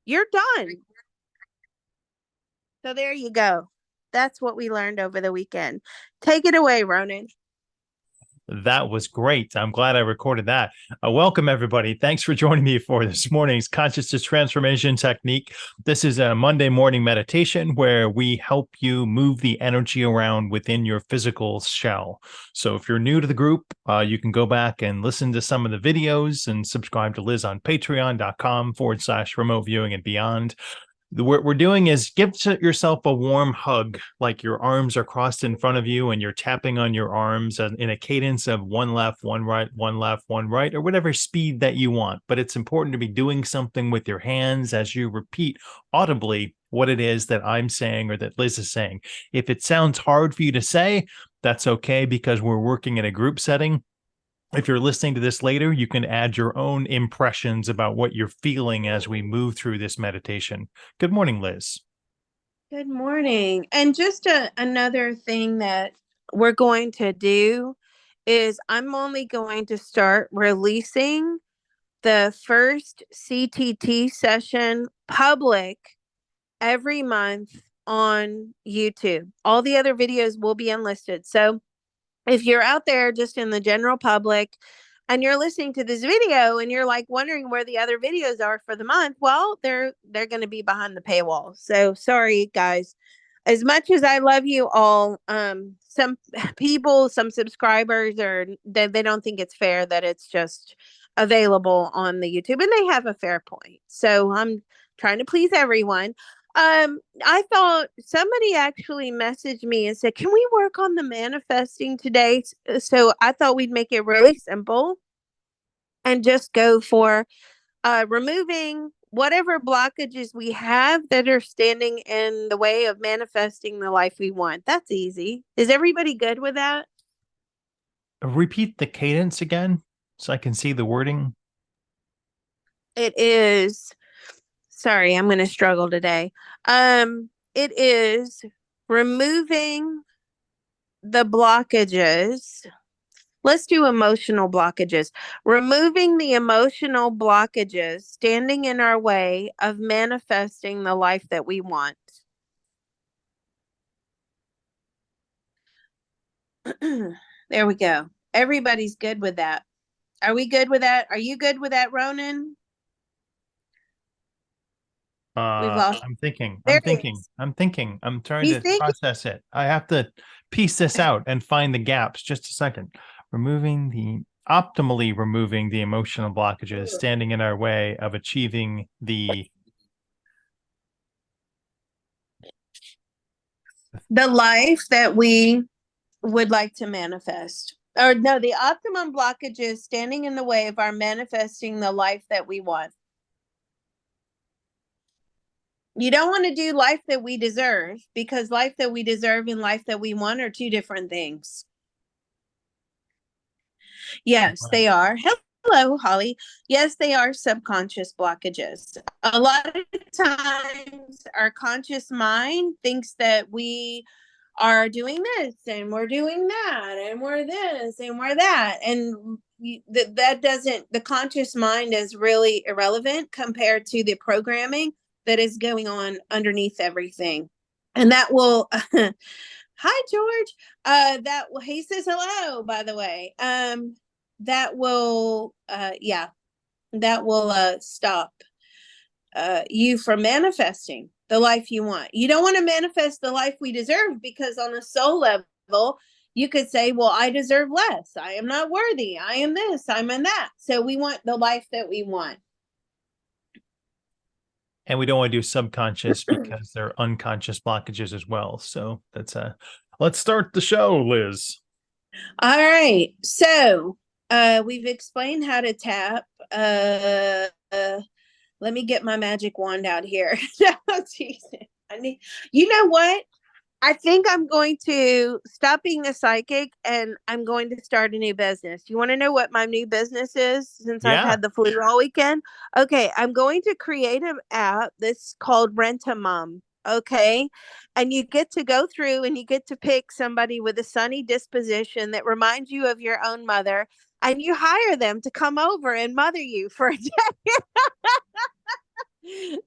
You're done. So there you go. That's what we learned over the weekend. Take it away, Ronan. That was great. I'm glad I recorded that. Welcome, everybody. Thanks for joining me for this morning's consciousness transformation technique. This is a Monday morning meditation where we help you move the energy around within your physical shell. So if you're new to the group, you can go back and listen to some of the videos and subscribe to Liz on patreon.com/remote viewing and beyond. What we're doing is give yourself a warm hug, like your arms are crossed in front of you and you're tapping on your arms in a cadence of one left, one right, one left, one right, or whatever speed that you want. But it's important to be doing something with your hands as you repeat audibly what it is that I'm saying or that Liz is saying. If it sounds hard for you to say, that's okay, because we're working in a group setting. If you're listening to this later, you can add your own impressions about what you're feeling as we move through this meditation. Good morning, Liz. Good morning. And just another thing that we're going to do is I'm only going to start releasing the first CTT session public every month on YouTube. All the other videos will be unlisted. So if you're out there just in the general public and you're listening to this video and you're like wondering where the other videos are for the month, well, they're going to be behind the paywall. So sorry, guys. As much as I love you all, some people, some subscribers they don't think it's fair that it's just available on the YouTube, and they have a fair point. So I'm trying to please everyone. I thought somebody actually messaged me and said, "Can we work on the manifesting today?" So I thought we'd make it really simple and just go for removing whatever blockages we have that are standing in the way of manifesting the life we want. That's easy. Is everybody good with that? Repeat the cadence again so I can see the wording. It is. Sorry, I'm going to struggle today. It is removing the blockages. Let's do emotional blockages. Removing the emotional blockages standing in our way of manifesting the life that we want. There we go. Everybody's good with that. Are we good with that? Are you good with that, Ronan? We've lost. I'm thinking. There I'm trying to process it. I have to piece this out and find the gaps. Just a second. Optimally removing the emotional blockages standing in our way of achieving the life that we would like to manifest. Or no, the optimum blockages standing in the way of our manifesting the life that we want. You don't want to do life that we deserve, because life that we deserve and life that we want are two different things. Yes, they are. Hello, Holly. Yes, they are subconscious blockages. A lot of times our conscious mind thinks that we are doing this and we're doing that and we're this and we're that. And that doesn't, the conscious mind is really irrelevant compared to the programming that is going on underneath everything. And that will, hi, George. He says hello, by the way. That will, stop you from manifesting the life you want. You don't want to manifest the life we deserve, because on a soul level, you could say, well, I deserve less. I am not worthy. I am this, I'm in that. So we want the life that we want. And we don't want to do subconscious because they're unconscious blockages as well. So let's start the show, Liz. All right. So we've explained how to tap. Let me get my magic wand out here. You know what? I think I'm going to stop being a psychic and I'm going to start a new business. You want to know what my new business is since I've Yeah. had the flu all weekend? Okay, I'm going to create an app that's called Rent a Mom. Okay. And you get to go through and you get to pick somebody with a sunny disposition that reminds you of your own mother, and you hire them to come over and mother you for a day.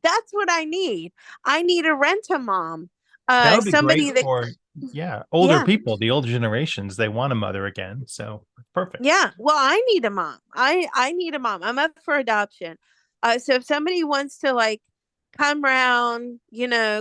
That's what I need. I need a rent a mom. That would be great Somebody that, for, yeah, older yeah, people, the older generations. They want a mother again. So perfect. yeah. Well, I need a mom. I need a mom. I'm up for adoption. So if somebody wants to like come around,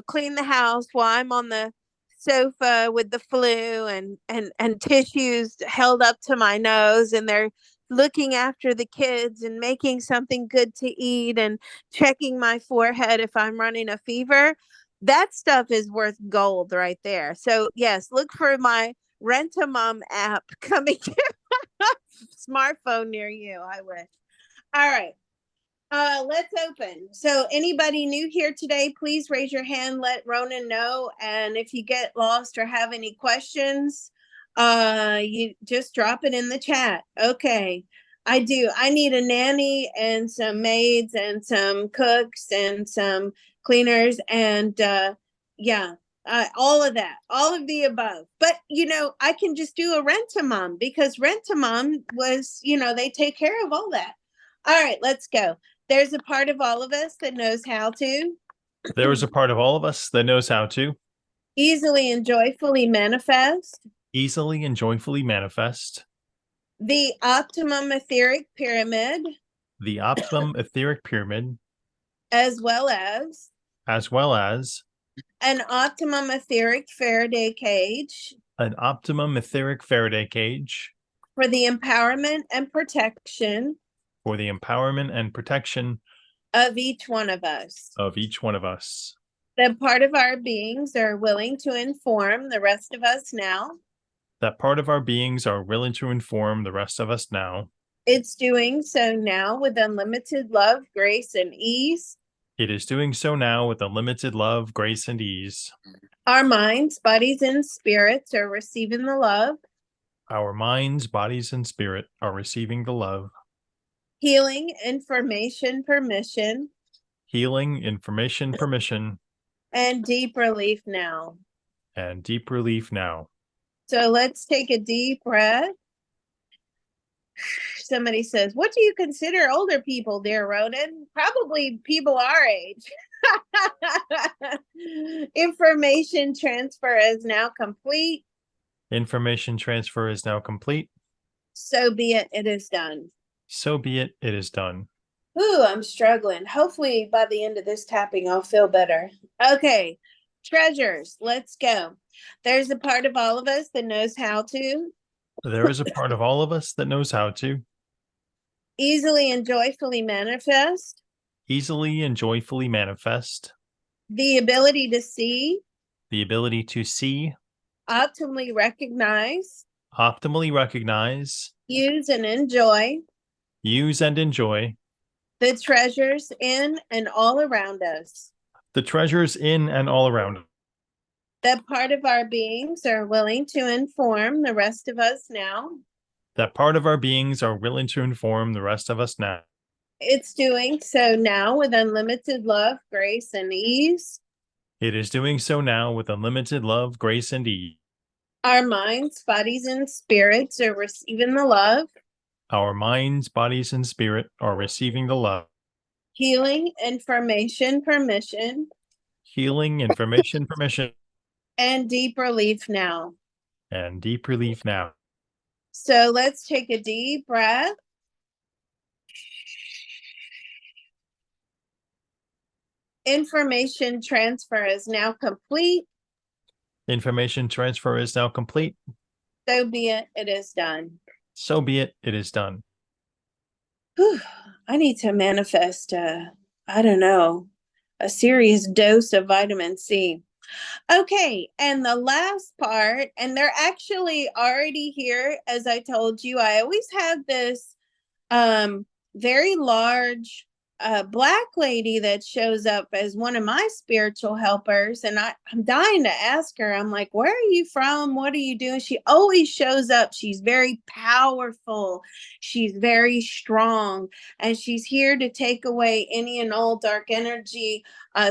clean the house while I'm on the sofa with the flu and tissues held up to my nose, and they're looking after the kids and making something good to eat and checking my forehead if I'm running a fever, that stuff is worth gold right there. So yes, look for my Rent a Mom app coming to smartphone near you. I wish. All right. Let's open. So anybody new here today, please raise your hand, let Ronan know. And if you get lost or have any questions, you just drop it in the chat. Okay. I do. I need a nanny and some maids and some cooks and some cleaners and yeah, all of that, all of the above. But I can just do a rent a mom because rent a mom was, they take care of all that. All right, let's go. There's a part of all of us that knows how to There is a part of all of us that knows how to easily and joyfully manifest easily and joyfully manifest the optimum etheric pyramid, the optimum etheric pyramid, as well as an optimum etheric Faraday cage an optimum etheric Faraday cage for the empowerment and protection for the empowerment and protection of each one of us. of each one of us. That part of our beings are willing to inform the rest of us now. That part of our beings are willing to inform the rest of us now. It's doing so now with unlimited love, grace, and ease. It is doing so now with unlimited love, grace, and ease. Our minds, bodies, and spirits are receiving the love, Our minds, bodies, and spirit are receiving the love, healing, information, permission, healing, information, permission, and deep relief now. and deep relief now. So let's take a deep breath. Somebody says, "What do you consider older people, dear Ronan?" Probably people our age. Information transfer is now complete. Information transfer is now complete. So be it, it is done. So be it, it is done. Ooh, I'm struggling. Hopefully, by the end of this tapping, I'll feel better. Okay, treasures, let's go. There's a part of all of us that knows how to There is a part of all of us that knows how to easily and joyfully manifest easily and joyfully manifest the ability to see, the ability to see, optimally optimally recognize, use, and enjoy use, and enjoy the treasures in and all around us. the treasures in and all around us. That part of our beings are willing to inform the rest of us now. That part of our beings are willing to inform the rest of us now. It's doing so now with unlimited love, grace, and ease. It is doing so now with unlimited love, grace, and ease. Our minds, bodies, and spirits are receiving the love, Our minds, bodies, and spirit are receiving the love, healing, information, permission, healing, information, permission, and deep relief now. and deep relief now. So let's take a deep breath. Information transfer is now complete. Information transfer is now complete. So be it, it is done. So be it, it is done. Whew, I need to manifest, I don't know, a serious dose of vitamin C. Okay, and the last part, and they're actually already here, as I told you. I always have this very large a black lady that shows up as one of my spiritual helpers, and I'm dying to ask her. I'm like, where are you from? What are you doing? She always shows up. She's very powerful. She's very strong, and she's here to take away any and all dark energy,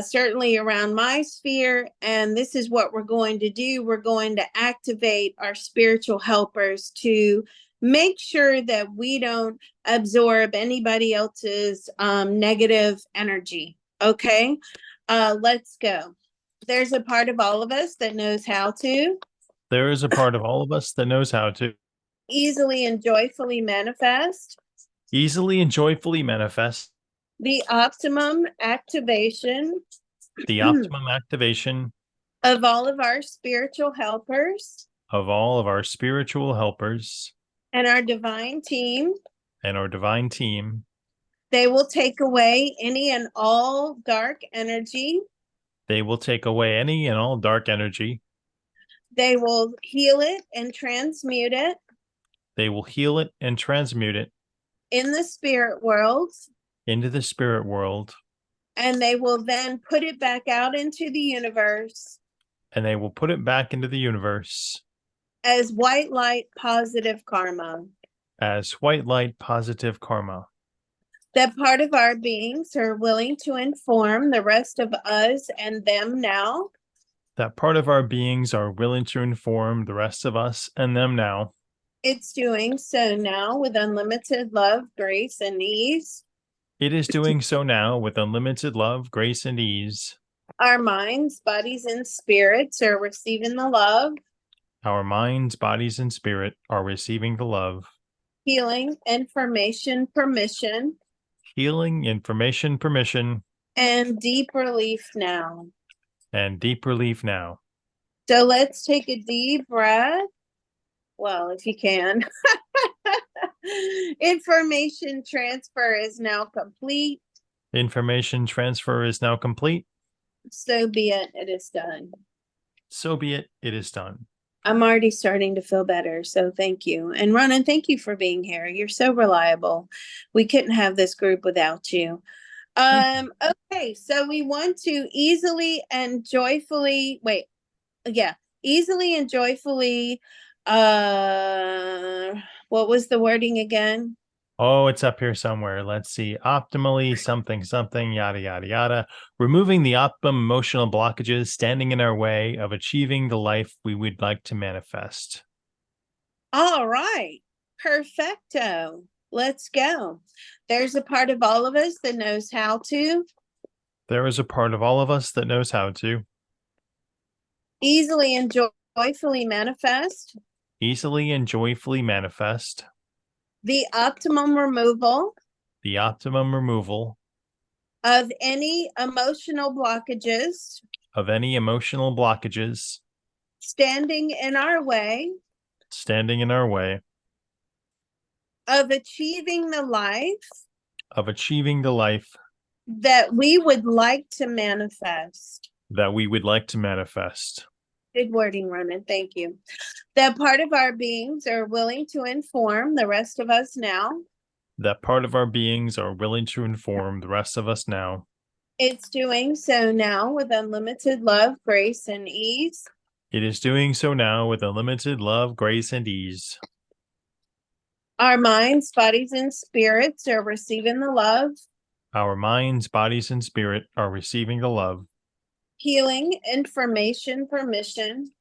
certainly around my sphere. And this is what we're going to do. We're going to activate our spiritual helpers to make sure that we don't absorb anybody else's negative energy. Okay, let's go. There's a part of all of us that knows how to There is a part of all of us that knows how to easily and joyfully manifest easily and joyfully manifest the optimum activation the optimum activation of all of our spiritual helpers of all of our spiritual helpers and our divine team. and our divine team. They will take away any and all dark energy. They will take away any and all dark energy. They will heal it and transmute it They will heal it and transmute it in the spirit world, into the spirit world, and they will then put it back out into the universe and they will put it back into the universe as white light positive karma. as white light positive karma. That part of our beings are willing to inform the rest of us and them now. That part of our beings are willing to inform the rest of us and them now. It's doing so now with unlimited love, grace, and ease. It is doing so now with unlimited love, grace, and ease. Our minds, bodies, and spirits are receiving the love, Our minds, bodies, and spirit are receiving the love, healing, information, permission, healing, information, permission, and deep relief now. and deep relief now. So let's take a deep breath. Well, if you can. Information transfer is now complete. Information transfer is now complete. So be it. It is done. So be it. It is done. I'm already starting to feel better. So thank you. And Ronan, thank you for being here. You're so reliable. We couldn't have this group without you. Okay, so we want to easily and joyfully easily and joyfully what was the wording again? Oh, it's up here somewhere. Let's see. Optimally, something, something, yada, yada, yada. Removing the optimum emotional blockages standing in our way of achieving the life we would like to manifest. All right. Perfecto. Let's go. There's a part of all of us that knows how to There is a part of all of us that knows how to easily and joyfully manifest easily and joyfully manifest the optimum removal the optimum removal of any emotional blockages of any emotional blockages standing in our way standing in our way of achieving the life of achieving the life that we would like to manifest. that we would like to manifest. Good wording, Ronan. Thank you. That part of our beings are willing to inform the rest of us now. That part of our beings are willing to inform the rest of us now. It's doing so now with unlimited love, grace, and ease. It is doing so now with unlimited love, grace, and ease. Our minds, bodies, and spirits are receiving the love, Our minds, bodies, and spirit are receiving the love, healing, information, permission,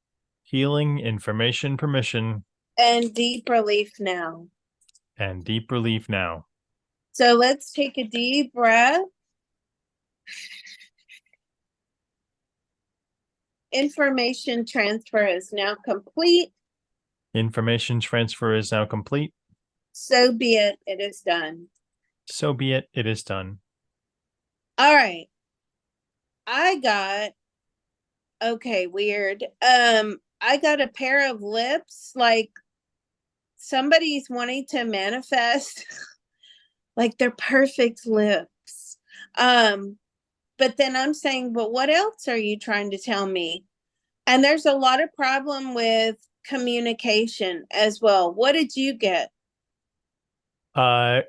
healing, information, permission, and deep relief now. and deep relief now. So let's take a deep breath. Information transfer is now complete. Information transfer is now complete. So be it. It is done. So be it. It is done. All right. Okay, weird. I got a pair of lips, like somebody's wanting to manifest like their perfect lips. But then I'm saying, but what else are you trying to tell me? And there's a lot of problem with communication as well. What did you get? I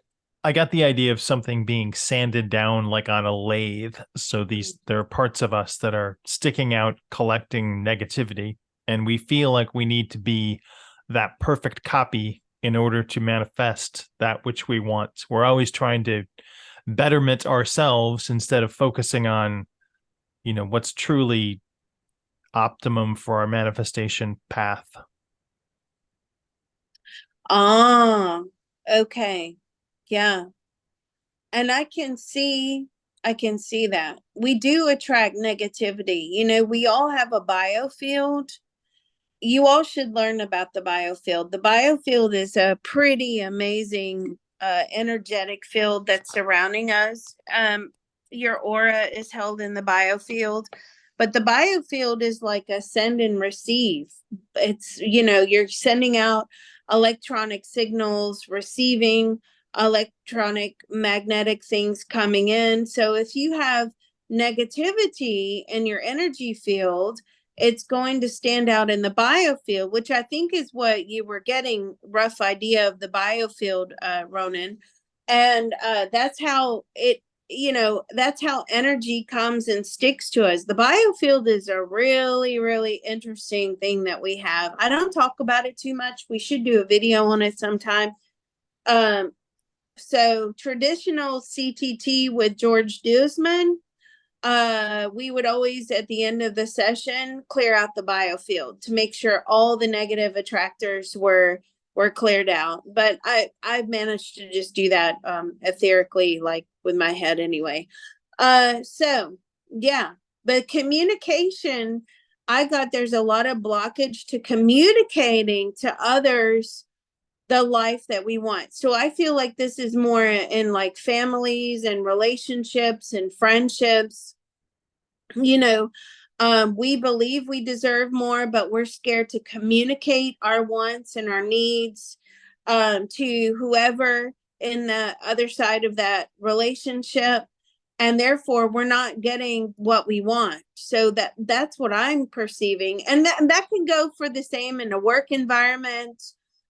I got the idea of something being sanded down like on a lathe. So there are parts of us that are sticking out, collecting negativity, and we feel like we need to be that perfect copy in order to manifest that which we want. We're always trying to betterment ourselves instead of focusing on, what's truly optimum for our manifestation path. Ah, okay. Yeah. And I can see that. We do attract negativity. We all have a biofield. You all should learn about the biofield. The biofield is a pretty amazing energetic field that's surrounding us. Your aura is held in the biofield, but the biofield is like a send and receive. You're sending out electronic signals, receiving electronic magnetic things coming in. So if you have negativity in your energy field, it's going to stand out in the biofield, which I think is what you were getting rough idea of the biofield, Ronan. And that's how that's how energy comes and sticks to us. The biofield is a really, really interesting thing that we have. I don't talk about it too much. We should do a video on it sometime. Um, so traditional CTT with George Duesman, we would always at the end of the session clear out the biofield to make sure all the negative attractors were cleared out. But I've managed to just do that etherically, like with my head anyway. So yeah, but communication, I got there's a lot of blockage to communicating to others the life that we want. So I feel like this is more in like families and relationships and friendships. you know we believe we deserve more, but we're scared to communicate our wants and our needs to whoever in the other side of that relationship, and therefore we're not getting what we want. So that's what I'm perceiving, and that can go for the same in a work environment.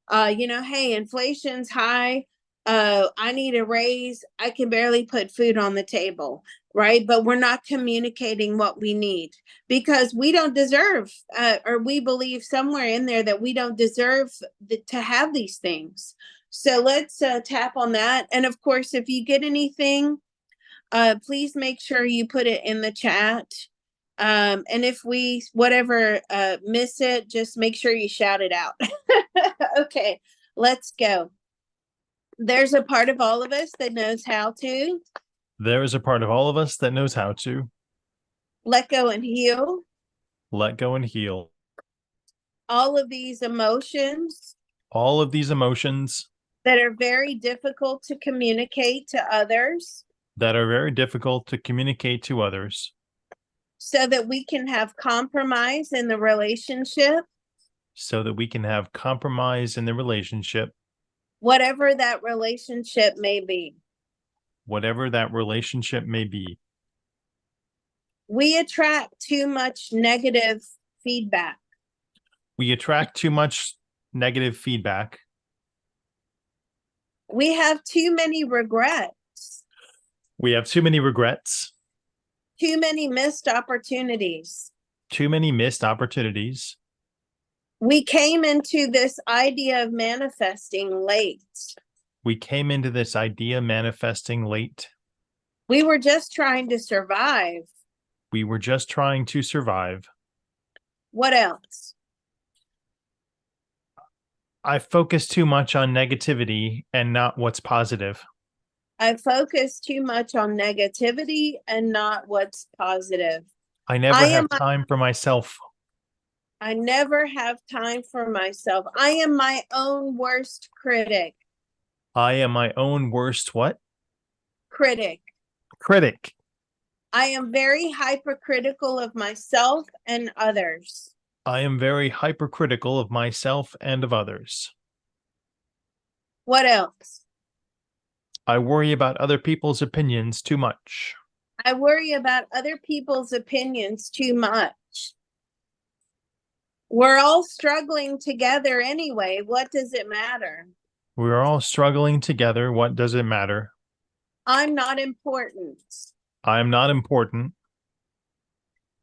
Hey, inflation's high, I need a raise, I can barely put food on the table, right? But we're not communicating what we need because we don't deserve, or we believe somewhere in there that we don't deserve to have these things. So let's tap on that. And of course, if you get anything, please make sure you put it in the chat. And if we whatever miss it, just make sure you shout it out. Okay, let's go. There's a part of all of us that knows how to There is a part of all of us that knows how to let go and heal let go and heal all of these emotions all of these emotions that are very difficult to communicate to others that are very difficult to communicate to others so that we can have compromise in the relationship, so that we can have compromise in the relationship, whatever that relationship may be. whatever that relationship may be. We attract too much negative feedback. We attract too much negative feedback. We have too many regrets, We have too many regrets, too many missed opportunities. too many missed opportunities. We came into this idea of manifesting late. We came into this idea manifesting late. We were just trying to survive. We were just trying to survive. What else? I focus too much on negativity and not what's positive. I focus too much on negativity and not what's positive. I never have time for myself. I never have time for myself. I am my own worst critic. I am my own worst what? Critic. Critic. I am very hypercritical of myself and others. I am very hypercritical of myself and of others. What else? I worry about other people's opinions too much. I worry about other people's opinions too much. We're all struggling together anyway. What does it matter? We're all struggling together. What does it matter? I'm not important. I am not important.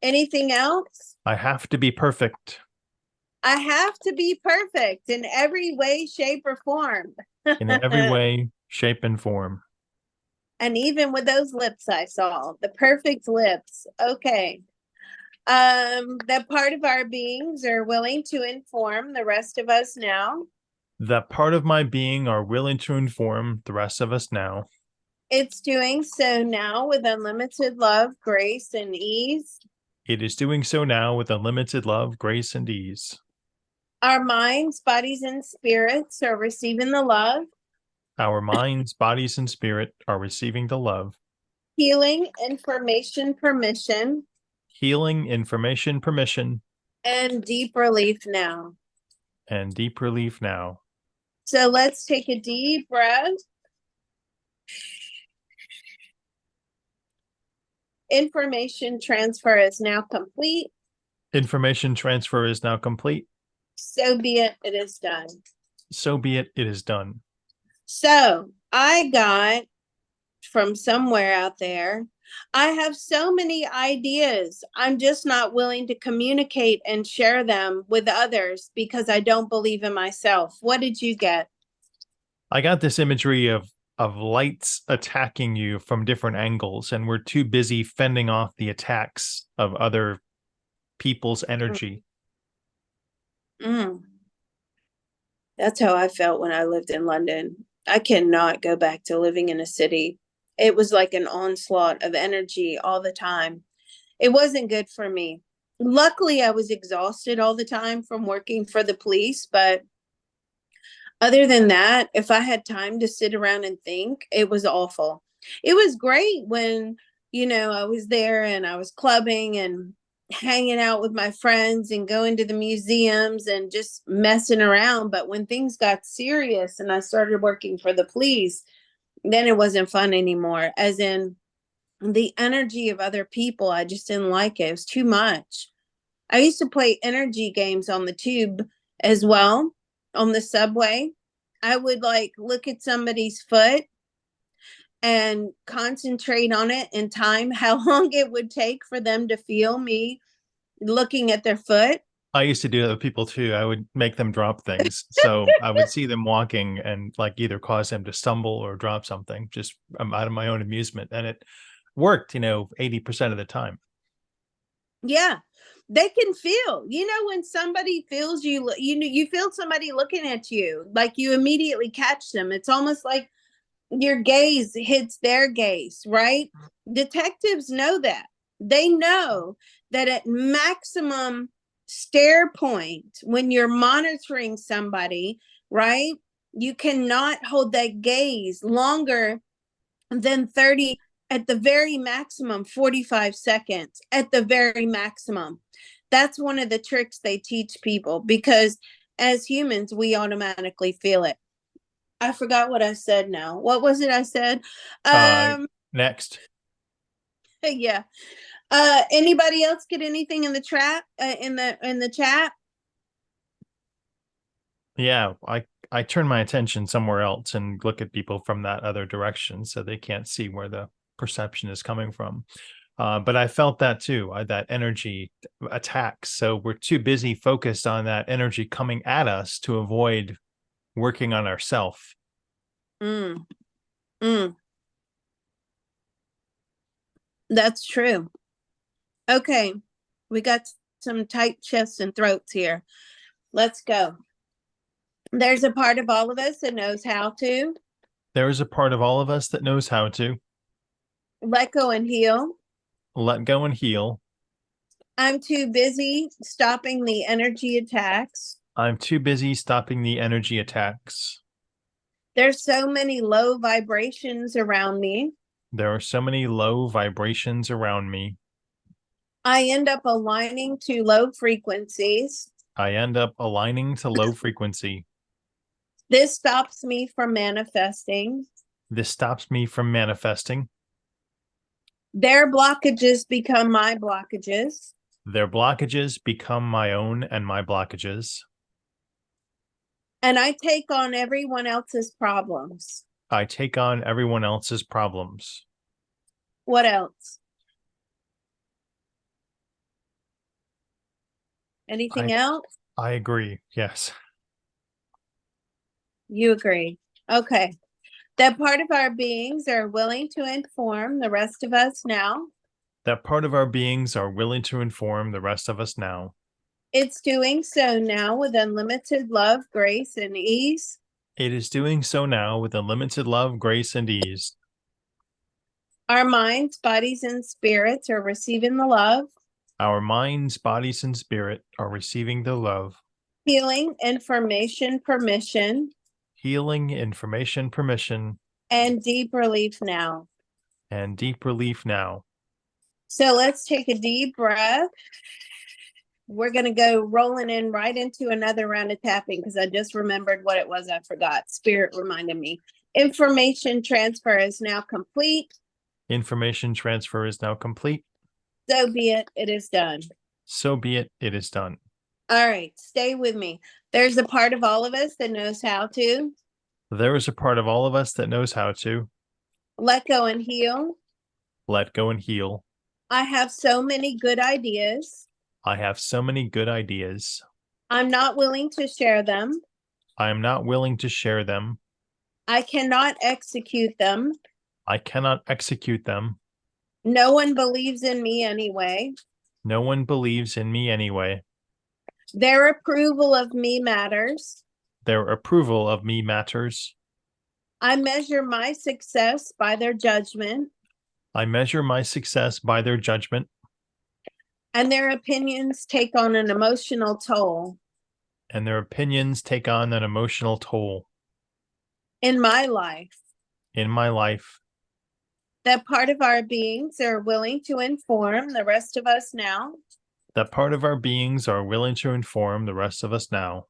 Anything else? I have to be perfect I have to be perfect in every way, shape, or form. in every way, shape, and form. And even with those lips I saw, the perfect lips. Okay. That part of our beings are willing to inform the rest of us now. That part of my being are willing to inform the rest of us now. It's doing so now with unlimited love, grace, and ease. It is doing so now with unlimited love, grace, and ease. Our minds, bodies, and spirits are receiving the love, Our minds, bodies, and spirit are receiving the love. healing, information, permission, Healing, information, permission, and deep relief now. and deep relief now. So let's take a deep breath. Information transfer is now complete. Information transfer is now complete. So be it, it is done. So be it, it is done. So I got from somewhere out there, I have so many ideas. I'm just not willing to communicate and share them with others because I don't believe in myself. What did you get? I got this imagery of lights attacking you from different angles, and we're too busy fending off the attacks of other people's energy. Mm. That's how I felt when I lived in London. I cannot go back to living in a city. It was like an onslaught of energy all the time. It wasn't good for me. Luckily, I was exhausted all the time from working for the police, but other than that, if I had time to sit around and think, it was awful. It was great when, I was there and I was clubbing and hanging out with my friends and going to the museums and just messing around. But when things got serious and I started working for the police, then it wasn't fun anymore. As in the energy of other people, I just didn't like it. It was too much. I used to play energy games on the tube as well, on the subway. I would like look at somebody's foot and concentrate on it and time how long it would take for them to feel me looking at their foot. I used to do that with people too. I would make them drop things. So I would see them walking and like either cause them to stumble or drop something just out of my own amusement. And it worked, 80% of the time. Yeah. They can feel, when somebody feels you, you feel somebody looking at you, like you immediately catch them. It's almost like your gaze hits their gaze, right? Detectives know that. They know that at maximum stare point, when you're monitoring somebody, right? You cannot hold that gaze longer than 30, at the very maximum 45 seconds, at the very maximum. That's one of the tricks they teach people because as humans, we automatically feel it. I forgot what I said now. What was it I said? Uh, Next. Yeah. Anybody else get anything in the trap in the chat? Yeah, I turn my attention somewhere else and look at people from that other direction so they can't see where the perception is coming from. But I felt that too, that energy attacks. So we're too busy focused on that energy coming at us to avoid working on ourself. Mm, mm, that's true. Okay. We got some tight chests and throats here. Let's go. There's a part of all of us that knows how to There is a part of all of us that knows how to let go and heal. let go and heal. I'm too busy stopping the energy attacks. I'm too busy stopping the energy attacks. There's so many low vibrations around me. There are so many low vibrations around me. I end up aligning to low frequencies. I end up aligning to low frequency. This stops me from manifesting. This stops me from manifesting. Their blockages become my blockages. Their blockages become my own and my blockages. And I take on everyone else's problems. I take on everyone else's problems. What else? I Anything else? I agree. Yes. You agree. Okay. That part of our beings are willing to inform the rest of us now. That part of our beings are willing to inform the rest of us now. It's doing so now with unlimited love, grace, and ease. It is doing so now with unlimited love, grace, and ease. Our minds, bodies, and spirits are receiving the love, Our minds, bodies, and spirit are receiving the love, healing, information, permission, healing, information, permission, and deep relief now. and deep relief now. So let's take a deep breath. We're going to go rolling in right into another round of tapping because I just remembered what it was I forgot. Spirit reminded me. Information transfer is now complete. Information transfer is now complete. So be it. It is done. So be it. It is done. All right. Stay with me. There's a part of all of us that knows how to There is a part of all of us that knows how to let go and heal. let go and heal. I have so many good ideas. I have so many good ideas. I'm not willing to share them. I am not willing to share them. I cannot execute them. I cannot execute them. No one believes in me anyway. No one believes in me anyway. Their approval of me matters. Their approval of me matters. I measure my success by their judgment, I measure my success by their judgment, and their opinions take on an emotional toll. and their opinions take on an emotional toll In my life, in my life. that part of our beings are willing to inform the rest of us now. That part of our beings are willing to inform the rest of us now.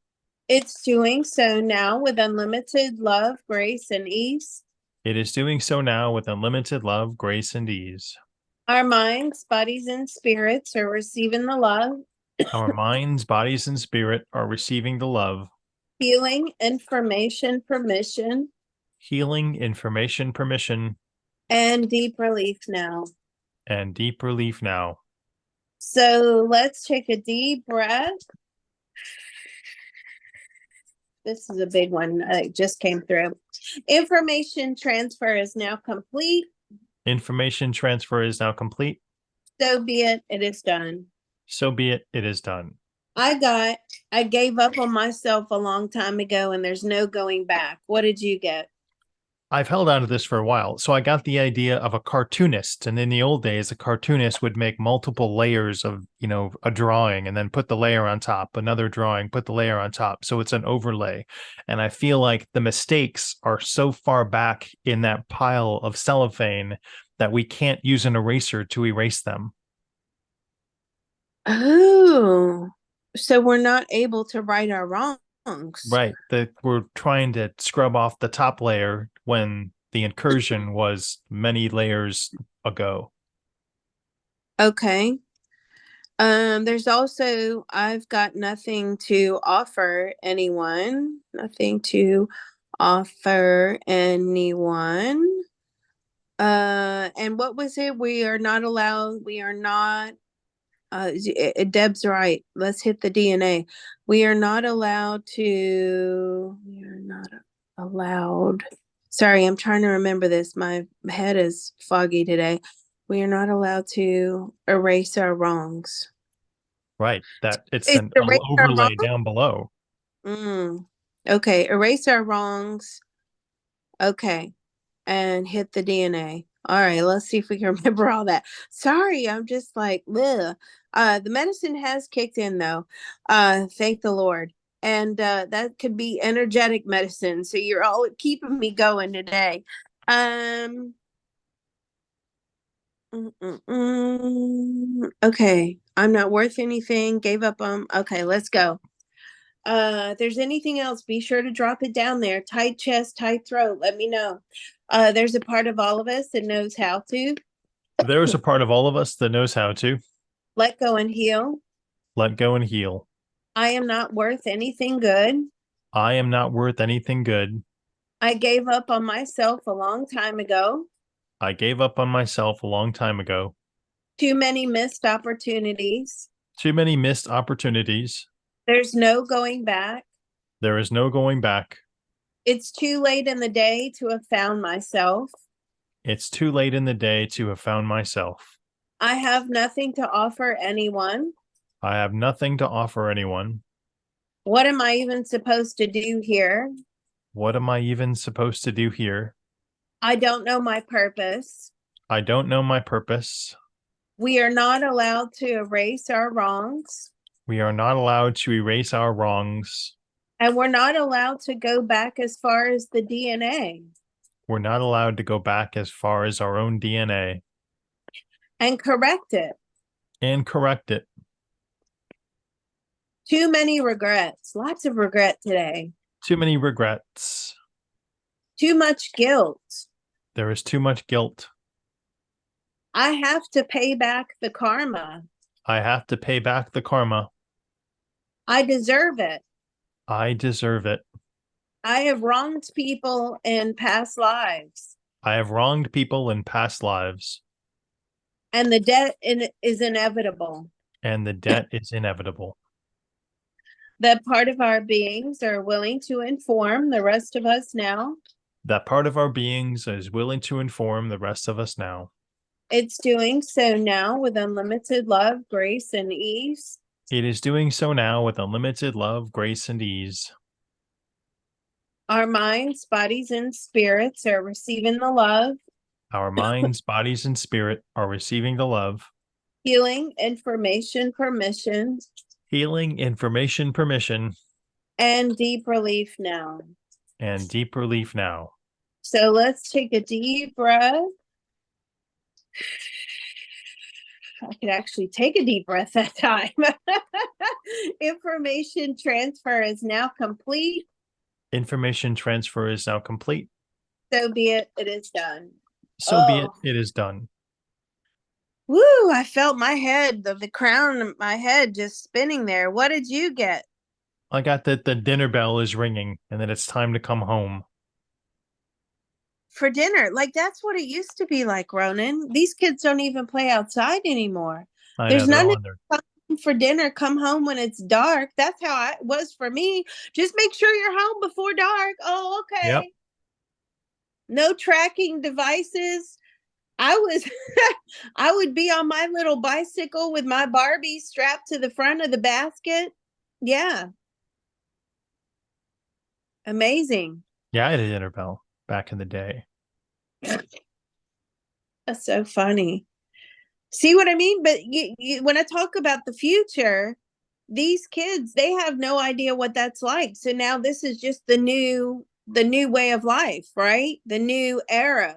It's doing so now with unlimited love, grace, and ease. It is doing so now with unlimited love, grace, and ease. Our minds, bodies, and spirits are receiving the love, Our minds, bodies, and spirit are receiving the love, healing, information, permission, healing, information, permission, and deep relief now. and deep relief now. So let's take a deep breath. This is a big one that just came through. Information transfer is now complete. Information transfer is now complete. So be it. It is done. So be it. It is done. I gave up on myself a long time ago and there's no going back. What did you get? I've held on to this for a while. So I got the idea of a cartoonist. And in the old days, a cartoonist would make multiple layers of, a drawing and then put the layer on top, another drawing, put the layer on top. So it's an overlay. And I feel like the mistakes are so far back in that pile of cellophane that we can't use an eraser to erase them. Oh, so we're not able to right our wrongs. Right. That we're trying to scrub off the top layer when the incursion was many layers ago. Okay. There's also, I've got nothing to offer anyone. Nothing to offer anyone. And what was it? We are not allowed, we are not, Deb's right. Let's hit the DNA. We are not allowed to, we are not allowed. Sorry, I'm trying to remember this. My head is foggy today. We are not allowed to erase our wrongs. Right. That it's It's an erase our overlay wrongs. down below. Okay, erase our wrongs. Okay, and hit the DNA. All right, let's see if we can remember all that. Sorry, I'm just like, ugh. The medicine has kicked in though. Thank the Lord. And that could be energetic medicine. So you're all keeping me going today. Okay, I'm not worth anything. Gave up on. Okay, let's go. If there's anything else, be sure to drop it down there. Tight chest, tight throat. Let me know. There's a part of all of us that knows how to There's a part of all of us that knows how to let go and heal. let go and heal. I am not worth anything good. I am not worth anything good. I gave up on myself a long time ago. I gave up on myself a long time ago. Too many missed opportunities. Too many missed opportunities. There's no going back. There is no going back. It's too late in the day to have found myself. It's too late in the day to have found myself. I have nothing to offer anyone. I have nothing to offer anyone. What am I even supposed to do here? What am I even supposed to do here? I don't know my purpose. I don't know my purpose. We are not allowed to erase our wrongs. We are not allowed to erase our wrongs. And we're not allowed to go back as far as the DNA. We're not allowed to go back as far as our own DNA And correct it. and correct it. Too many regrets. Lots of regret today. Too many regrets. Too much guilt. There is too much guilt. I have to pay back the karma. I have to pay back the karma. I deserve it. I deserve it. I have wronged people in past lives. I have wronged people in past lives. And the debt is inevitable. And the debt is inevitable. That part of our beings are willing to inform the rest of us now. That part of our beings is willing to inform the rest of us now. It's doing so now with unlimited love, grace, and ease. It is doing so now with unlimited love, grace, and ease. Our minds, bodies, and spirits are receiving the love, Our minds, bodies, and spirit are receiving the love, healing, information, permission, healing, information, permission, and deep relief now. and deep relief now. So let's take a deep breath. I could actually take a deep breath that time. Information transfer is now complete. Information transfer is now complete. So be it. It is done. So be it. It is done. Woo! I felt my head, the crown of my head just spinning there. What did you get? I got that the dinner bell is ringing and that it's time to come home. For dinner? Like that's what it used to be like, Ronan. These kids don't even play outside anymore. I There's know they're none all on their for dinner. Come home when it's dark. That's how it was for me. Just make sure you're home before dark. Oh, okay. Yep. No tracking devices. I was I would be on my little bicycle with my Barbie strapped to the front of the basket. Yeah. Amazing. Yeah, I had a dinner bell back in the day. That's so funny. See what I mean? But when I talk about the future, these kids, they have no idea what that's like. So now this is just the new way of life, right? The new era.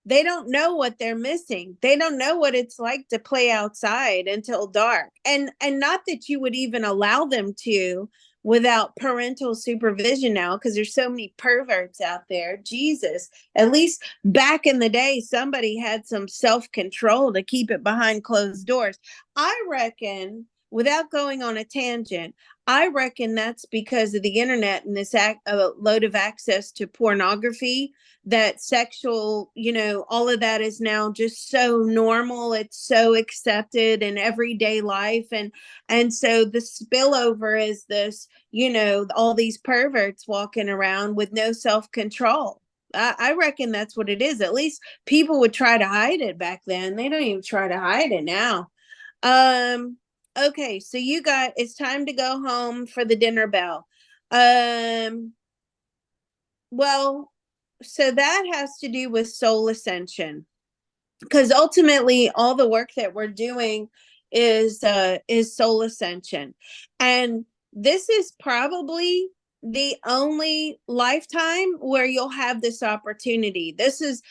They don't know what they're missing. They don't know what it's like to play outside until dark. And not that you would even allow them to without parental supervision now, because there's so many perverts out there. Jesus, at least back in the day, somebody had some self-control to keep it behind closed doors. I reckon, without going on a tangent, I reckon that's because of the internet and this load of access to pornography, that sexual, all of that is now just so normal. It's so accepted in everyday life. And so the spillover is this, all these perverts walking around with no self-control. I reckon that's what it is. At least people would try to hide it back then. They don't even try to hide it now. Okay, so it's time to go home for the dinner bell. Well, so that has to do with soul ascension, because ultimately all the work that we're doing is soul ascension. And this is probably the only lifetime where you'll have this opportunity. This is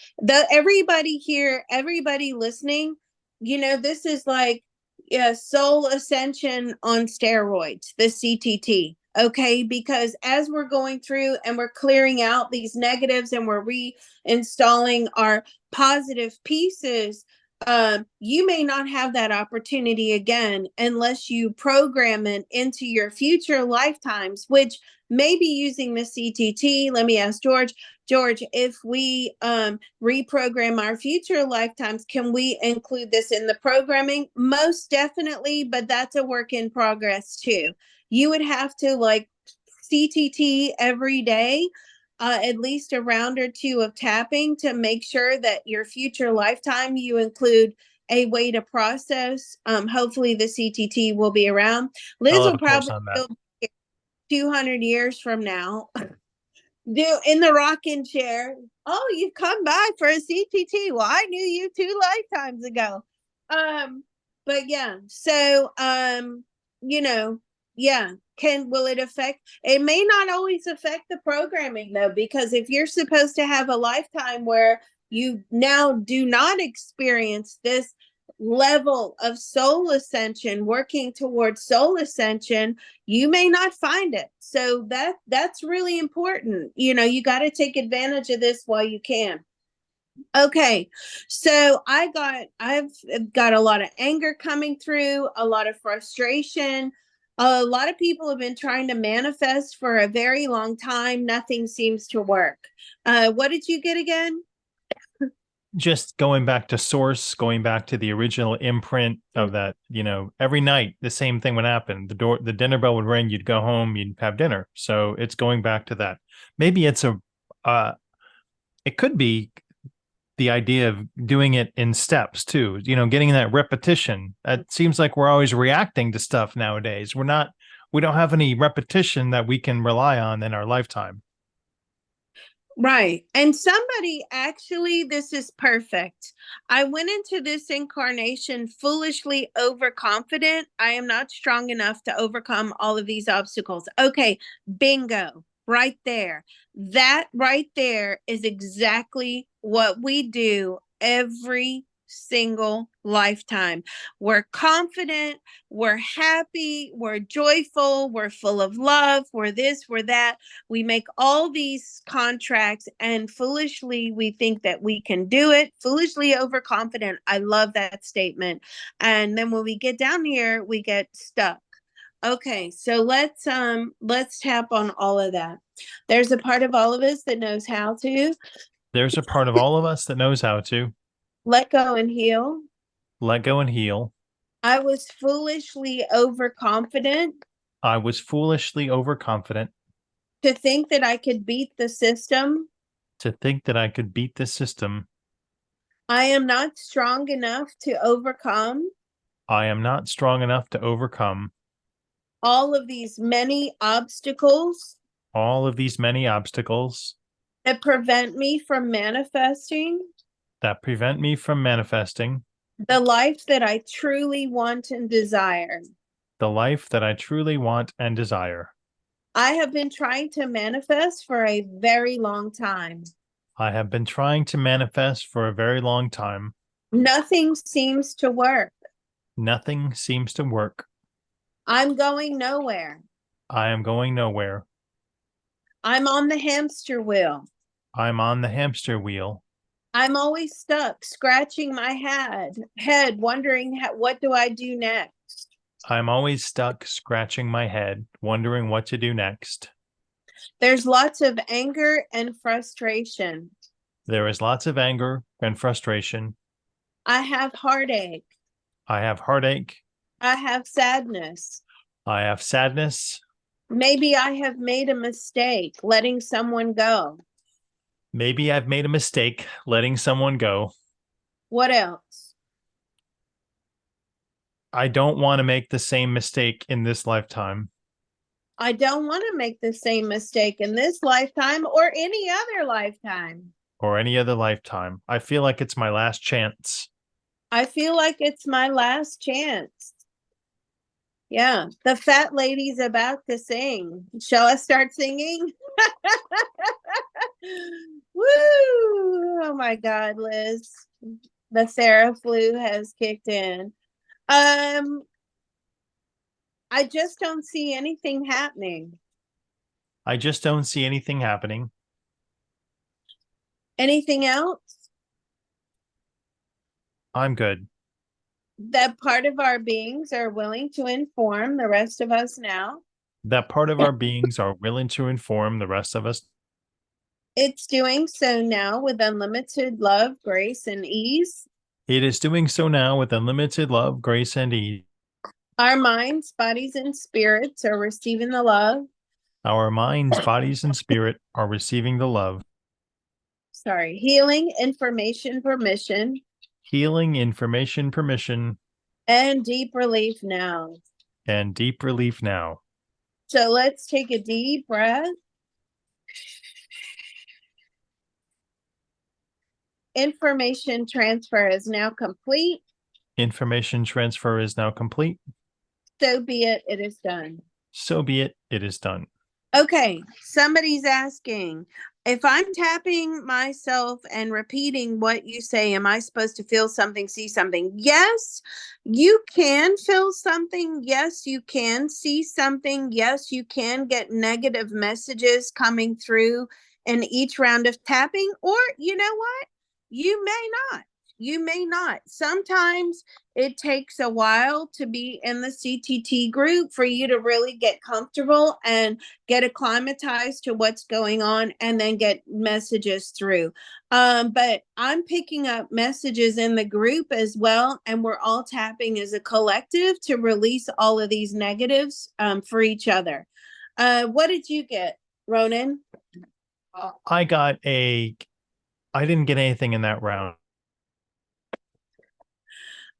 everybody here, everybody listening, this is like, yeah, soul ascension on steroids, the CTT. Okay, because as we're going through and we're clearing out these negatives and we're reinstalling our positive pieces, you may not have that opportunity again unless you program it into your future lifetimes, which maybe using the CTT. Let me ask George. George, if we reprogram our future lifetimes, can we include this in the programming? Most definitely, but that's a work in progress too. You would have to like CTT every day, at least a round or two of tapping to make sure that your future lifetime you include a way to process. Hopefully, the CTT will be around. I'll Liz have will a course probably on that. still be 200 years from now. Do in the rocking chair. Oh, you've come by for a CTT. Well, I knew you 2 lifetimes ago. Um, but yeah, so you know, yeah, will it affect? It may not always affect the programming though, because if you're supposed to have a lifetime where you now do not experience this level of soul ascension, working towards soul ascension, you may not find it. So that's really important. You got to take advantage of this while you can. Okay. So I've got a lot of anger coming through, a lot of frustration. A lot of people have been trying to manifest for a very long time. Nothing seems to work. What did you get again? Just going back to source, going back to the original imprint of that, every night the same thing would happen. The dinner bell would ring, you'd go home, you'd have dinner. So it's going back to that. Maybe it could be the idea of doing it in steps too, getting that repetition. It seems like we're always reacting to stuff nowadays. We don't have any repetition that we can rely on in our lifetime. Right. And somebody actually, this is perfect. I went into this incarnation foolishly overconfident. I am not strong enough to overcome all of these obstacles. Okay, bingo, right there. That right there is exactly what we do every single lifetime. We're confident, we're happy, we're joyful, we're full of love, we're this, we're that. We make all these contracts and foolishly we think that we can do it. Foolishly overconfident. I love that statement. And then when we get down here, we get stuck. Okay, so let's tap on all of that. There's a part of all of us that knows how to There's a part of all of us that knows how to let go and heal. let go and heal. I was foolishly overconfident I was foolishly overconfident to think that I could beat the system. to think that I could beat the system. I am not strong enough to overcome I am not strong enough to overcome all of these many obstacles all of these many obstacles that prevent me from manifesting that prevent me from manifesting the life that I truly want and desire. the life that I truly want and desire. I have been trying to manifest for a very long time. I have been trying to manifest for a very long time. Nothing seems to work. Nothing seems to work. I'm going nowhere. I am going nowhere. I'm on the hamster wheel. I'm on the hamster wheel. I'm always stuck, scratching my head, wondering what do I do next? I'm always stuck scratching my head, wondering what to do next. There's lots of anger and frustration. There is lots of anger and frustration. I have heartache. I have heartache. I have sadness. I have sadness. Maybe I have made a mistake letting someone go. Maybe I've made a mistake letting someone go. What else? I don't want to make the same mistake in this lifetime I don't want to make the same mistake in this lifetime or any other lifetime. or any other lifetime. I feel like it's my last chance. I feel like it's my last chance. Yeah, the fat lady's about to sing. Shall I start singing? Woo! Oh my God, Liz. The Sarah flu has kicked in. I just don't see anything happening. I just don't see anything happening. Anything else? I'm good. That part of our beings are willing to inform the rest of us now. That part of our beings are willing to inform the rest of us. It's doing so now with unlimited love, grace, and ease. It is doing so now with unlimited love, grace, and ease. Our minds, bodies, and spirits are receiving the love. Our minds, bodies, and spirit are receiving the love. Healing, information, permission, Healing, information, permission, and deep relief now. and deep relief now. So let's take a deep breath. Information transfer is now complete. Information transfer is now complete. So be it, it is done. So be it, it is done. Okay, somebody's asking, if I'm tapping myself and repeating what you say, am I supposed to feel something, see something? Yes, you can feel something. Yes, you can see something. Yes, you can get negative messages coming through in each round of tapping. Or you know what? You may not. You may not. Sometimes it takes a while to be in the CTT group for you to really get comfortable and get acclimatized to what's going on and then get messages through. But I'm picking up messages in the group as well, and we're all tapping as a collective to release all of these negatives for each other. What did you get, Ronan? I didn't get anything in that round.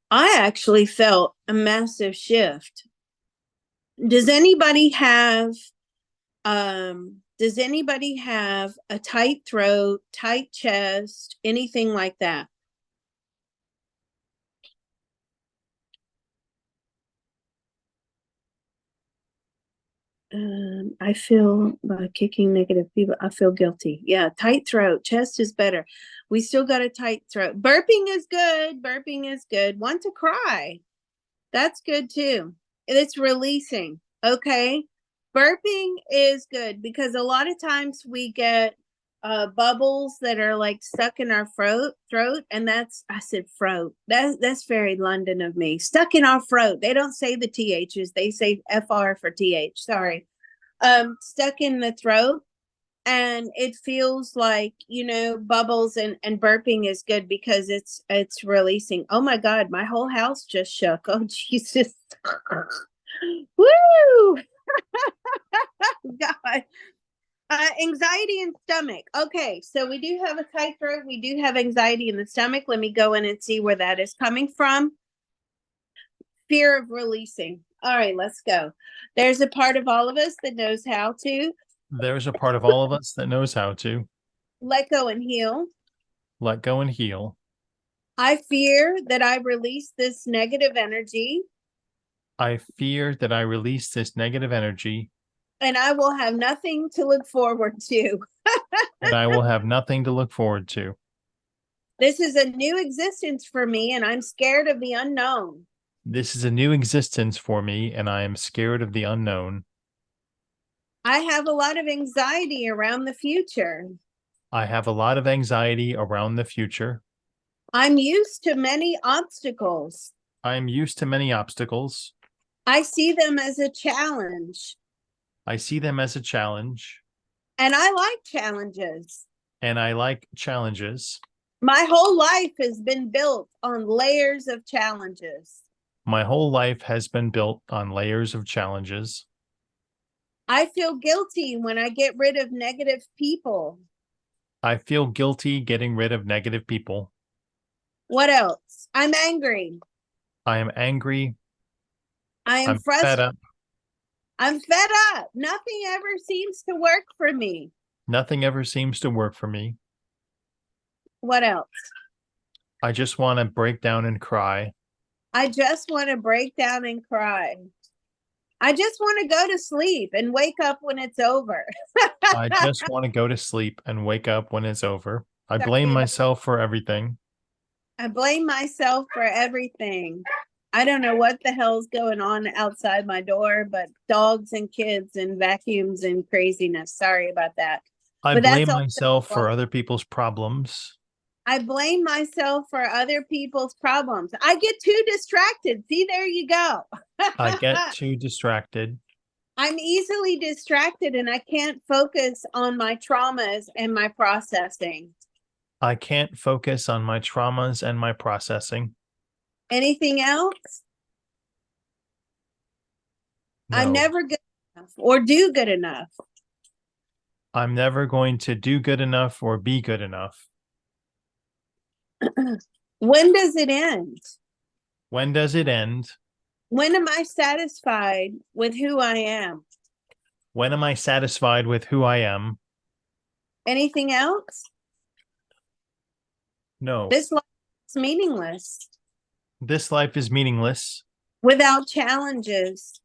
I actually felt a massive shift. Does anybody have a tight throat, tight chest, anything like that? I feel like kicking negative people. I feel guilty. Yeah, tight throat. Chest is better. We still got a tight throat. Burping is good. Burping is good. Want to cry. That's good too. It's releasing. Okay. Burping is good because a lot of times we get bubbles that are like stuck in our throat, and I said throat. That's very London of me. Stuck in our throat. They don't say the THs, they say FR for TH. Sorry. Stuck in the throat, and it feels like, bubbles, and burping is good because it's releasing. Oh my god, my whole house just shook. Oh Jesus. Woo. God. Anxiety and stomach. Okay, so we do have a tight throat, we do have anxiety in the stomach. Let me go in and see where that is coming from. Fear of releasing. All right, let's go. There's a part of all of us that knows how to There's a part of all of us that knows how to let go and heal. let go and heal. I fear that I release this negative energy, I fear that I release this negative energy, and I will have nothing to look forward to. and I will have nothing to look forward to. This is a new existence for me, and I'm scared of the unknown. This is a new existence for me, and I am scared of the unknown. I have a lot of anxiety around the future. I have a lot of anxiety around the future. I'm used to many obstacles. I am used to many obstacles. I see them as a challenge. I see them as a challenge. And I like challenges. And I like challenges. My whole life has been built on layers of challenges. My whole life has been built on layers of challenges. I feel guilty when I get rid of negative people. I feel guilty getting rid of negative people. What else? I'm angry. I am angry. I'm fed frustrated. up. I'm fed up. Nothing ever seems to work for me. Nothing ever seems to work for me. What else? I just want to break down and cry. I just want to break down and cry. I just want to go to sleep and wake up when it's over. I just want to go to sleep and wake up when it's over. I blame myself for everything. I blame myself for everything. I don't know what the hell's going on outside my door, but dogs and kids and vacuums and craziness. Sorry about that. I blame myself for other people's problems. I blame myself for other people's problems. I get too distracted. See, there you go. I get too distracted. I'm easily distracted and I can't focus on my traumas and my processing. I can't focus on my traumas and my processing. Anything else? I'm No, never good enough or do good enough. I'm never going to do good enough or be good enough. When does it end? When does it end? When am I satisfied with who I am? When am I satisfied with who I am? Anything else? No, This life is meaningless this life is meaningless without challenges.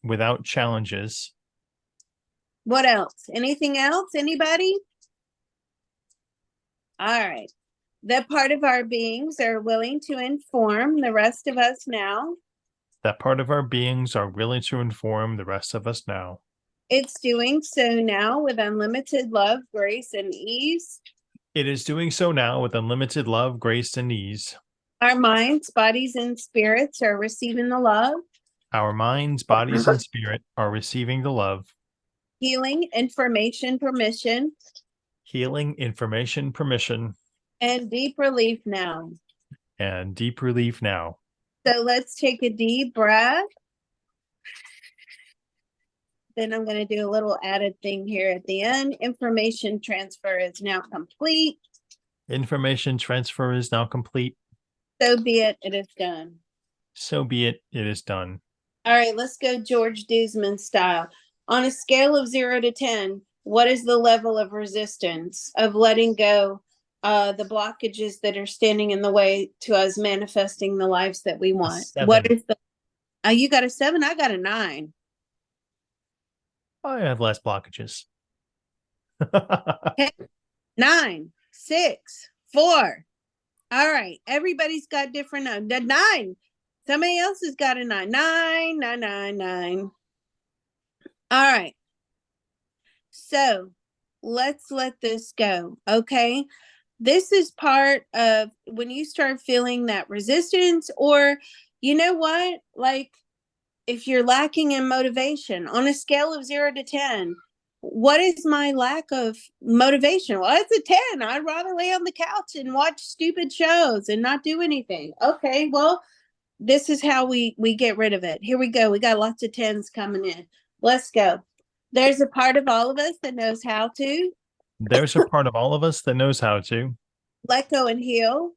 without challenges. What else? Anything else? Anybody? All right. That part of our beings are willing to inform the rest of us now. That part of our beings are willing to inform the rest of us now. It's doing so now with unlimited love, grace, and ease. It is doing so now with unlimited love, grace, and ease. Our minds, bodies, and spirits are receiving the love, Our minds, bodies, and spirit are receiving the love, healing, information, permission, healing, information, permission, and deep relief now. and deep relief now. So let's take a deep breath. Then I'm going to do a little added thing here at the end. Information transfer is now complete. Information transfer is now complete. So be it. It is done. So be it. It is done. All right, let's go George Duzman style. On a scale of 0 to 10, what is the level of resistance of letting go the blockages that are standing in the way to us manifesting the lives that we want? What is the you got a 7? I got a 9. I have less blockages. 10, 9, 6, 4. All right, everybody's got different 9. Somebody else has got a 9. 9, 9, 9, 9. All right. So let's let this go. Okay. This is part of when you start feeling that resistance, or you know what? Like if you're lacking in motivation on a scale of 0 to 10, what is my lack of motivation? Well, it's a 10. I'd rather lay on the couch and watch stupid shows and not do anything. Okay. Well, this is how we get rid of it. Here we go. We got lots of 10s coming in. Let's go. There's a part of all of us that knows how to There's a part of all of us that knows how to let go and heal.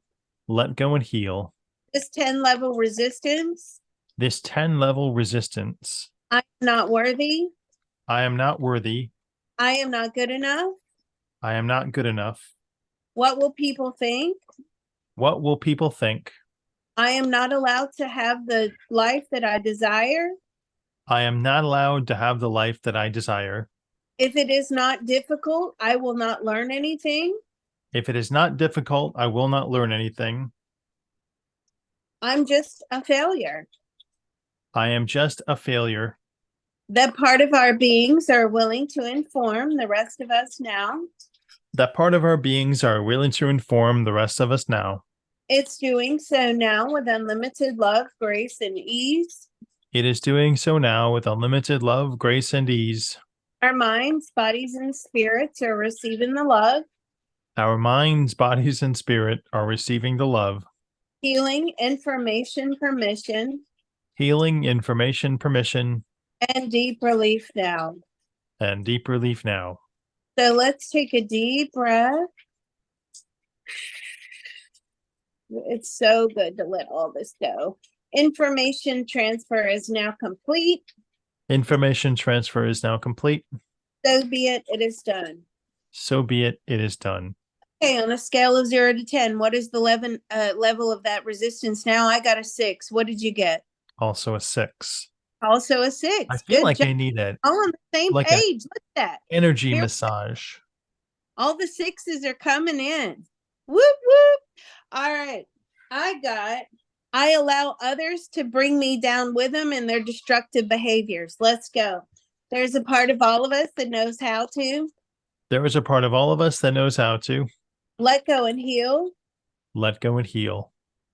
let go and heal. This 10 level resistance. This 10 level resistance. I'm not worthy. I am not worthy. I am not good enough. I am not good enough. What will people think? What will people think? I am not allowed to have the life that I desire. I am not allowed to have the life that I desire. If it is not difficult, I will not learn anything. If it is not difficult, I will not learn anything. I'm just a failure. I am just a failure. That part of our beings are willing to inform the rest of us now. That part of our beings are willing to inform the rest of us now. It's doing so now with unlimited love, grace, and ease. It is doing so now with unlimited love, grace, and ease. Our minds, bodies, and spirits are receiving the love. Our minds, bodies, and spirit are receiving the love. Healing, information, permission, Healing, information, permission, and deep relief now. and deep relief now. So let's take a deep breath. It's so good to let all this go. Information transfer is now complete. Information transfer is now complete. So be it. It is done. So be it. It is done. Okay, on a scale of 0 to 10, what is the level of that resistance now? I got a 6. What did you get? Also a 6. Also a 6. I feel Good like job. I need that, All on the same like an page. Look at that. energy Here, massage. all the 6s are coming in. Whoop, whoop. All right. I allow others to bring me down with them in their destructive behaviors. Let's go. There's a part of all of us that knows how to There is a part of all of us that knows how to let go and heal. let go and heal.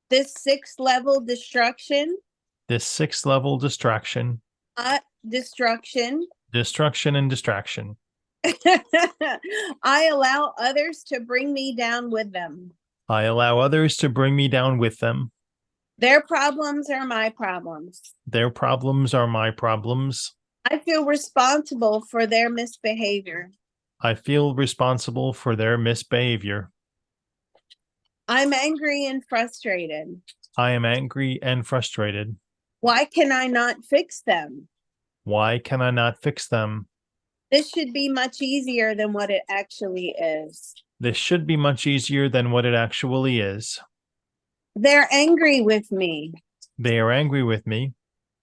This 6th level destruction, This 6th level distraction, destruction. Destruction and distraction. I allow others to bring me down with them. I allow others to bring me down with them. Their problems are my problems. Their problems are my problems. I feel responsible for their misbehavior. I feel responsible for their misbehavior. I'm angry and frustrated. I am angry and frustrated. Why can I not fix them? Why can I not fix them? This should be much easier than what it actually is. This should be much easier than what it actually is. They're angry with me. They are angry with me.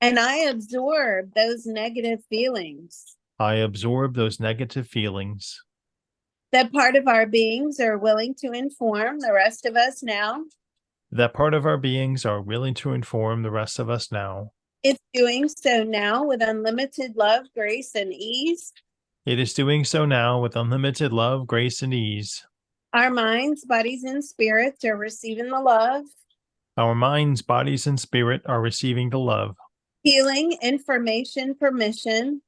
And I absorb those negative feelings. I absorb those negative feelings. That part of our beings are willing to inform the rest of us now. That part of our beings are willing to inform the rest of us now. It's doing so now with unlimited love, grace, and ease. It is doing so now with unlimited love, grace, and ease. Our minds, bodies, and spirits are receiving the love. Our minds, bodies, and spirit are receiving the love. Healing, information, permission.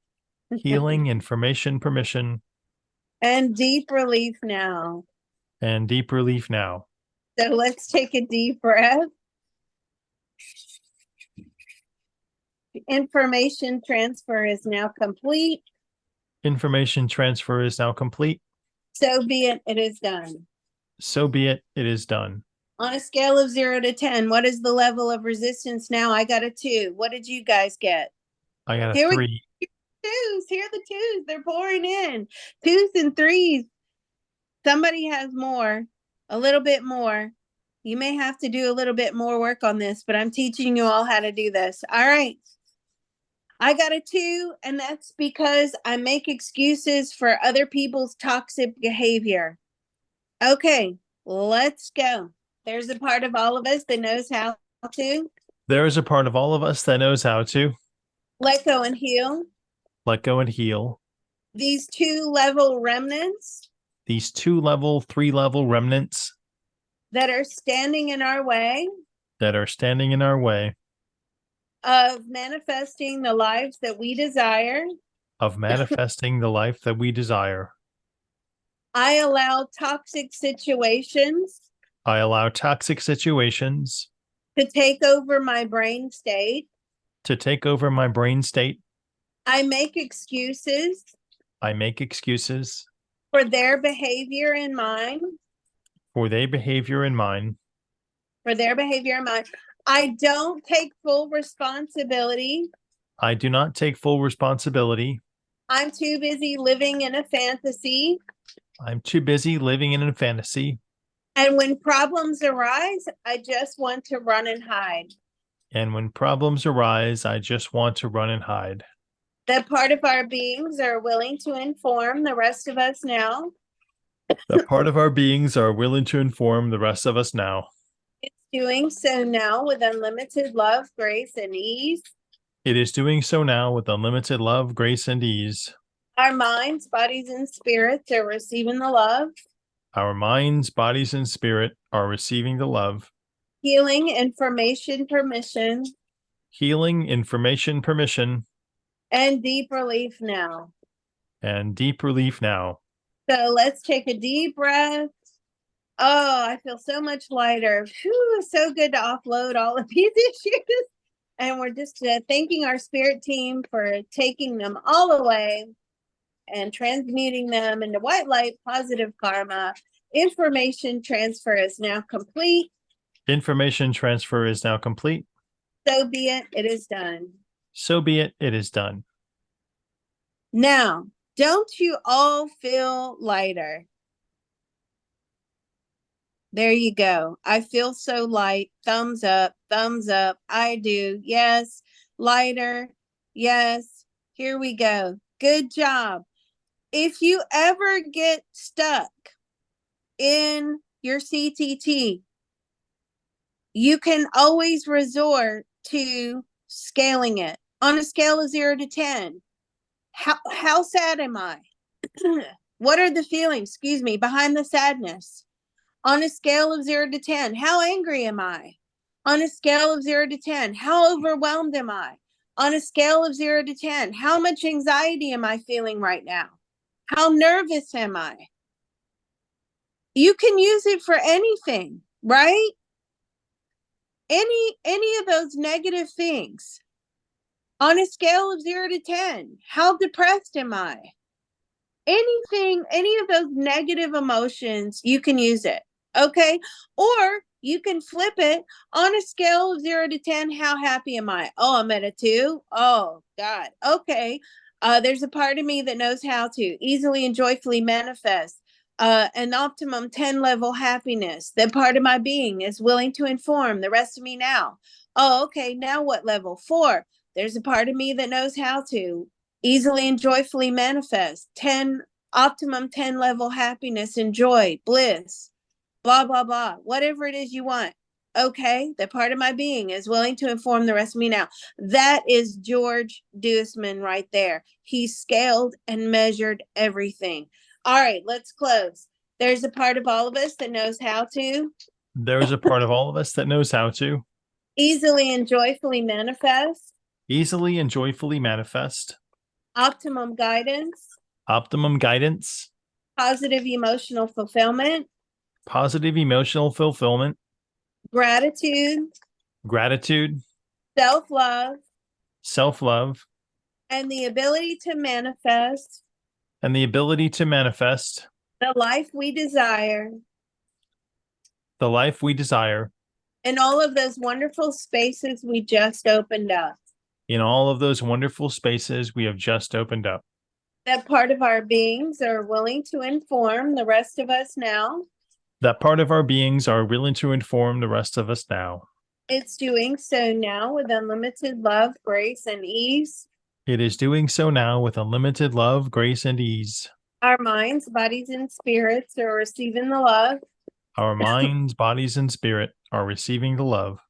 Healing, information, permission. And deep relief now. And deep relief now. So let's take a deep breath. Information transfer is now complete. Information transfer is now complete. So be it, it is done. So be it, it is done. On a scale of 0 to 10, what is the level of resistance now? I got a 2. What did you guys get? I got a Here 3. Twos. Here are the twos. They're pouring in. 2s and 3s. Somebody has more, a little bit more. You may have to do a little bit more work on this, but I'm teaching you all how to do this. All right. I got a 2, and that's because I make excuses for other people's toxic behavior. Okay, let's go. There's a part of all of us that knows how to. There is a part of all of us that knows how to let go and heal. Let go and heal. These 2-level remnants. These 2-level, 3-level remnants. That are standing in our way. That are standing in our way. Of manifesting the lives that we desire. Of manifesting the life that we desire. I allow toxic situations. I allow toxic situations. To take over my brain state. To take over my brain state. I make excuses. I make excuses. For their behavior and mine. For their behavior and mine. For their behavior and mine. I don't take full responsibility. I do not take full responsibility. I'm too busy living in a fantasy. I'm too busy living in a fantasy. And when problems arise, I just want to run and hide. And when problems arise, I just want to run and hide. That part of our beings are willing to inform the rest of us now. That part of our beings are willing to inform the rest of us now. It's doing so now with unlimited love, grace, and ease. It is doing so now with unlimited love, grace, and ease. Our minds, bodies, and spirits are receiving the love. Our minds, bodies, and spirit are receiving the love. Healing, information, permission. Healing, information, permission. And deep relief now. And deep relief now. So let's take a deep breath. Oh, I feel so much lighter. Whew, so good to offload all of these issues. And we're just thanking our spirit team for taking them all away and transmuting them into white light, positive karma. Information transfer is now complete. Information transfer is now complete. So be it, it is done. So be it, it is done. Now, don't you all feel lighter? There you go. I feel so light. Thumbs up, thumbs up. I do. Yes. Lighter. Yes. Here we go. Good job. If you ever get stuck in your CTT, you can always resort to scaling it on a scale of 0 to 10. How sad am I? What are the feelings, excuse me, behind the sadness? On a scale of 0 to 10, how angry am I? On a scale of 0 to 10, how overwhelmed am I? On a scale of 0 to 10, how much anxiety am I feeling right now? How nervous am I? You can use it for anything, right? Any of those negative things. On a scale of 0 to 10, how depressed am I? Anything, any of those negative emotions, you can use it. Okay. Or you can flip it on a scale of 0 to 10. How happy am I? Oh, I'm at a 2. Oh, God. Okay. There's a part of me that knows how to easily and joyfully manifest an optimum 10 level happiness. That part of my being is willing to inform the rest of me now. Oh, okay. Now what level? 4. There's a part of me that knows how to easily and joyfully manifest 10 optimum 10 level happiness and joy, bliss, blah, blah, blah, whatever it is you want. Okay, that part of my being is willing to inform the rest of me now. That is George Duisman right there. He scaled and measured everything. All right, let's close. There's a part of all of us that knows how to There's a part of all of us that knows how to easily and joyfully manifest easily and joyfully manifest optimum guidance, optimum guidance, positive emotional fulfillment, positive emotional fulfillment, gratitude, gratitude, self love, self love, and the ability to manifest and the ability to manifest the life we desire the life we desire in all of those wonderful spaces we just opened up. in all of those wonderful spaces we have just opened up. That part of our beings are willing to inform the rest of us now. That part of our beings are willing to inform the rest of us now. It's doing so now with unlimited love, grace, and ease. It is doing so now with unlimited love, grace, and ease. Our minds, bodies, and spirits are receiving the love, Our minds, bodies, and spirit are receiving the love.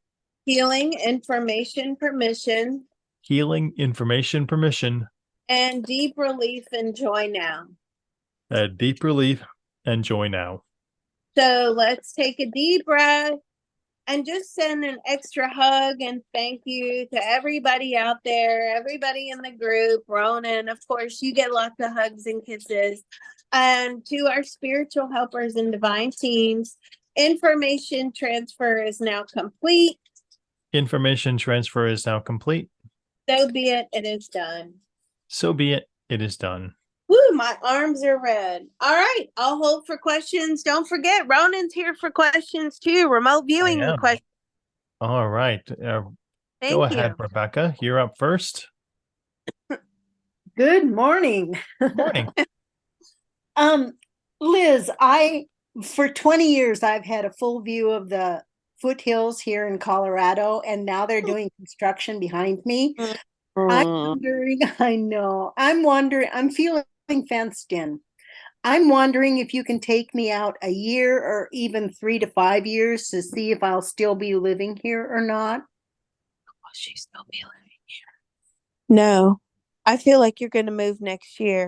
healing, information, permission, Healing, information, permission, and deep relief and joy now. a deep relief, and joy now. So let's take a deep breath and just send an extra hug and thank you to everybody out there, everybody in the group. Ronan, of course, you get lots of hugs and kisses. And to our spiritual helpers and divine teams, information transfer is now complete. Information transfer is now complete. So be it, it is done. So be it, it is done. Woo, my arms are red. All right, I'll hold for questions. Don't forget, Ronan's here for questions too. Remote viewing questions. All right. Go ahead, Rebecca. You're up first. Good morning. Morning. Liz, for 20 years I've had a full view of the foothills here in Colorado, and now they're doing construction behind me. I'm wondering, I'm feeling fenced in. I'm wondering if you can take me out a year or even 3 to 5 years to see if I'll still be living here or not. Will she still be living here? No, I feel like you're going to move next year.